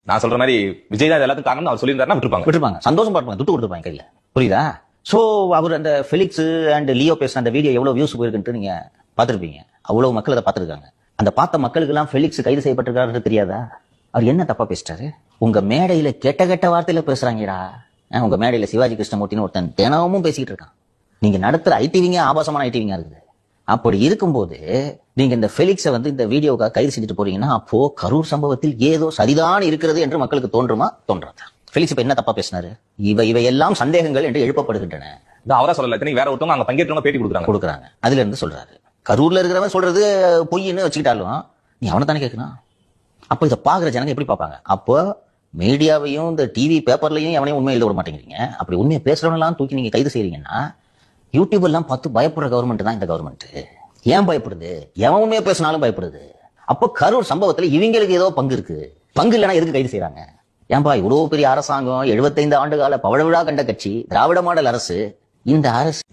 நான் சொல்ற மாதிரி விஜய் தான் எல்லாத்துக்கும் காரணம் அவர் சொல்லியிருந்தாருன்னா விட்டுருப்பாங்க, சந்தோஷம் பார்ப்பாங்க, துட்டு கொடுத்துருப்பாங்க கையில. புரியுதா? சோ அவர் அந்த ஃபெலிக்ஸ் அண்ட் லியோ பேசின அந்த வீடியோ எவ்வளவு வியூஸ் போயிருக்குன்னு நீங்க பாத்துருப்பீங்க. அவ்வளவு மக்கள் அதை பார்த்திருக்காங்க. அந்த பார்த்த மக்களுக்கு எல்லாம் ஃபெலிக்ஸ் கைது செய்யப்பட்டிருக்காரு தெரியாதா? அவர் என்ன தப்பா பேசிட்டாரு? உங்க மேடையில கெட்ட கெட்ட வார்த்தையில பேசுறாங்கடா. உங்க மேடையில சிவாஜி கிருஷ்ணமூர்த்தின்னு ஒருத்தன் தினமும் பேசிக்கிட்டு இருக்கான். நீங்க நடத்துற ஐடிவிங்க ஆபாசமான ஐடிவிங்க இருக்குது. அப்படி இருக்கும்போது நீங்க இந்த ஃபெலிக்ஸை இந்த வீடியோக்காக கைது செஞ்சுட்டு போறீங்கன்னா, அப்போ கரூர் சம்பவத்தில் ஏதோ சரிதான் இருக்கிறது என்று மக்களுக்கு தோன்றுமா? தோன்றாதா? ஃபெலிக்ஸ் இப்ப என்ன தப்பா பேசினாரு? இவையெல்லாம் சந்தேகங்கள் என்று எழுப்பப்படுகின்றன. அவரா சொல்லல, வேற ஒருத்தவங்க அங்க பங்கேற்றவங்க பேட்டி கொடுக்குறாங்க. அதுல இருந்து சொல்றாரு. கரூர்ல இருக்கிறவன் சொல்றது பொய்ன்னு வச்சுக்கிட்டாலும் நீ அவனை தானே கேட்கணும். அப்ப இதை பாக்குற ஜனங்க எப்படி பார்ப்பாங்க? அப்போ மீடியாவையும் இந்த டிவி பேப்பர்லயும் எவனையும் உண்மை எழுத விட மாட்டேங்கிறீங்க. அப்படி உண்மையை பேசுறவனெல்லாம் தூக்கி நீங்க கைது செய்றீங்கன்னா, யூடியூப் எல்லாம் பார்த்து பயப்படுற கவர்மெண்ட் தான் இந்த கவர்மெண்ட். ஏன் பயப்படுது? எவன் உண்மையை பேசினாலும் பயப்படுது. அப்போ கரூர் சம்பவத்துல இவங்களுக்கு ஏதோ பங்கு இருக்கு. பங்கு இல்லைன்னா எதுக்கு கைது செய்யறாங்க? ஏன்பா இவ்வளவு பெரிய அரசாங்கம், 75 ஆண்டு கால பவழ விழா கண்ட கட்சி, திராவிட மாடல் அரசு, இந்த அரசு